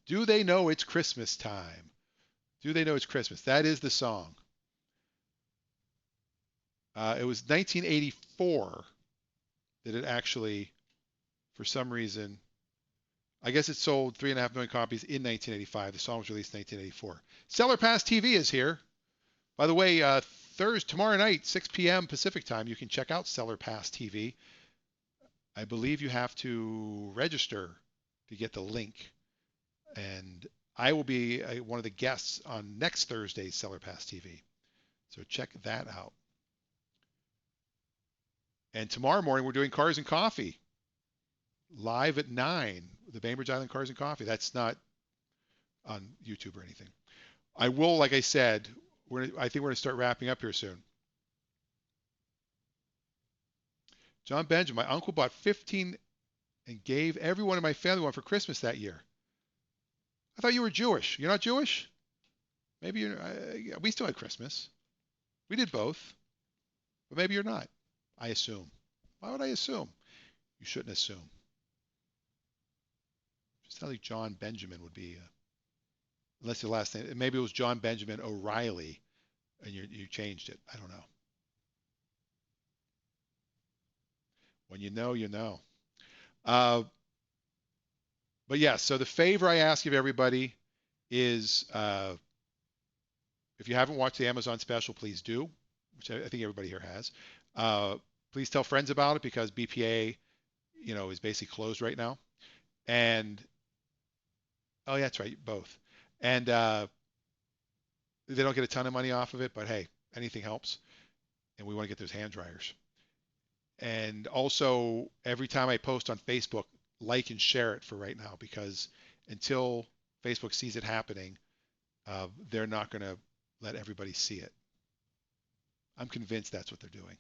Do they know it's Christmas time? Do they know it's Christmas? That is the song. It was 1984 that it actually, for some reason, I guess it sold 3.5 million copies in 1985. The song was released in 1984. Seller Pass TV is here. By the way, Thursday, tomorrow night, 6 p.m. Pacific time, you can check out Seller Pass TV. I believe you have to register to get the link. And I will be one of the guests on next Thursday's Seller Pass TV. So check that out. And tomorrow morning, we're doing Cars and Coffee live at 9, the Bainbridge Island Cars and Coffee. That's not on YouTube or anything. I will, like I said, I think we're going to start wrapping up here soon. John Benjamin, my uncle bought 15 and gave everyone in my family one for Christmas that year. I thought you were Jewish. You're not Jewish? Maybe you're. We still had Christmas. We did both, but maybe you're not. I assume. Why would I assume? You shouldn't assume. Just sounds like John Benjamin would be, unless your last name. Maybe it was John Benjamin O'Reilly, and you changed it. I don't know. When you know, you know. Uh, but yeah, so the favor I ask of everybody is, if you haven't watched the Amazon special, please do, which I think everybody here has. Uh, please tell friends about it because BPA, is basically closed right now. And Oh, yeah, that's right, both. And they don't get a ton of money off of it, but hey, anything helps. And we want to get those hand dryers. And also, every time I post on Facebook, like and share it for right now because until Facebook sees it happening, they're not going to let everybody see it. I'm convinced that's what they're doing.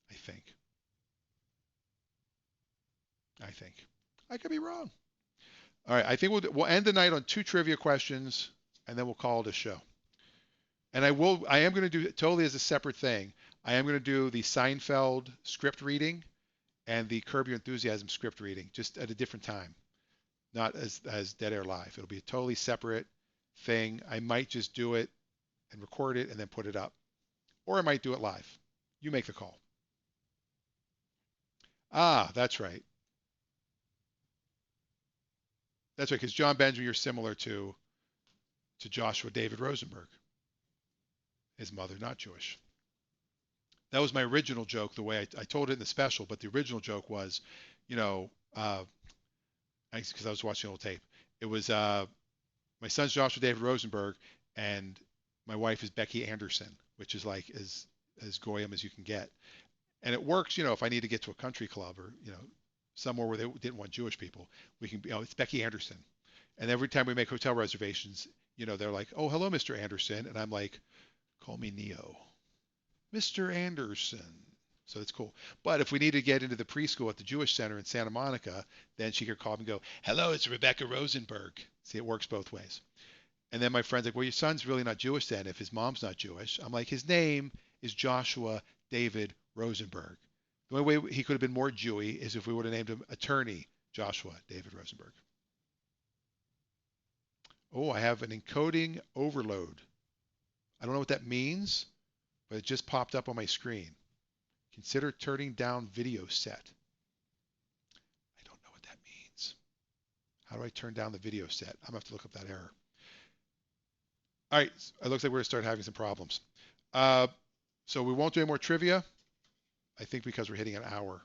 I think. I think. I could be wrong. All right. I think we'll end the night on two trivia questions, and then we'll call it a show. And I am going to do it totally as a separate thing. I am going to do the Seinfeld script reading and the Curb Your Enthusiasm script reading, just at a different time, not as Dead Air Live. It'll be a totally separate thing. I might just do it and record it and then put it up, or I might do it live. You make the call. Ah, that's right. That's right, because John Benjamin, you're similar to Joshua David Rosenberg. His mother, not Jewish. That was my original joke, the way I told it in the special, but the original joke was, you know, because I was watching an old tape. It was my son's Joshua David Rosenberg, and my wife is Becky Anderson, which is like as goyim as you can get. And it works, if I need to get to a country club or somewhere where they didn't want Jewish people, we can, it's Becky Anderson. And every time we make hotel reservations, they're like, oh, hello, Mr. Anderson, and I'm like, call me Neo. Mr. Anderson. So it's cool. But if we need to get into the preschool at the Jewish Center in Santa Monica, then she could call me and go, hello, it's Rebecca Rosenberg. See, it works both ways. And then my friend's like, well, your son's really not Jewish then if his mom's not Jewish. I'm like, his name is Joshua David Rosenberg. The only way he could have been more Jewy is if we would have named him Attorney Joshua David Rosenberg. Oh, I have an encoding overload. I don't know what that means, but it just popped up on my screen. Consider turning down video set. I don't know what that means. How do I turn down the video set? I'm going to have to look up that error. All right, it looks like we're going to start having some problems. Uh, so we won't do any more trivia, I think because we're hitting an hour.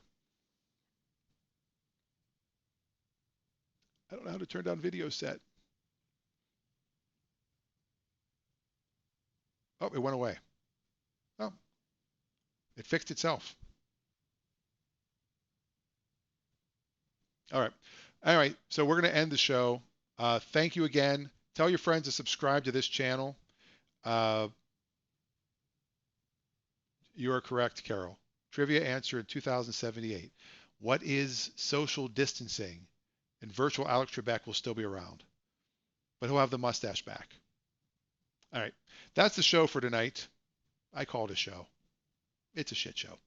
I don't know how to turn down video set. Oh, it went away. Oh, it fixed itself. All right. All right. So we're going to end the show. Thank you again. Tell your friends to subscribe to this channel. Uh, you are correct, Carol. Trivia answer in 2078. What is social distancing? And virtual Alex Trebek will still be around, but he'll have the mustache back. All right. That's the show for tonight. I call it a show. It's a shit show.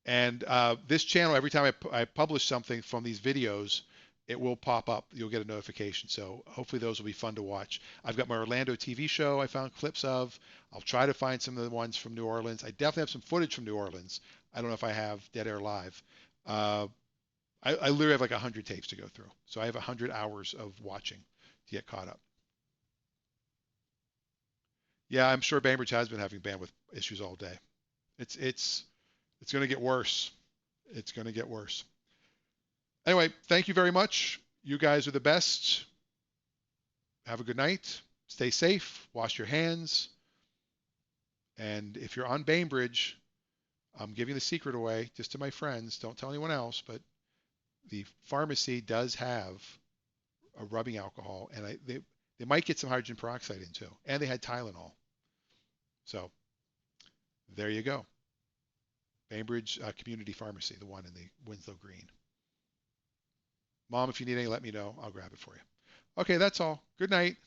And this channel, every time I publish something from these videos, it will pop up. You'll get a notification. So hopefully those will be fun to watch. I've got my Orlando TV show I found clips of. I'll try to find some of the ones from New Orleans. I definitely have some footage from New Orleans. I don't know if I have Dead Air Live. I literally have like 100 tapes to go through. So I have 100 hours of watching to get caught up. Yeah, I'm sure Bainbridge has been having bandwidth issues all day. It's going to get worse. It's going to get worse. Anyway, thank you very much. You guys are the best. Have a good night. Stay safe. Wash your hands. And if you're on Bainbridge, I'm giving the secret away just to my friends. Don't tell anyone else, but the pharmacy does have a rubbing alcohol, and they might get some hydrogen peroxide in too. And they had Tylenol. So there you go. Bainbridge Community Pharmacy, the one in the Winslow Green. Mom, if you need any, let me know. I'll grab it for you. Okay, that's all. Good night.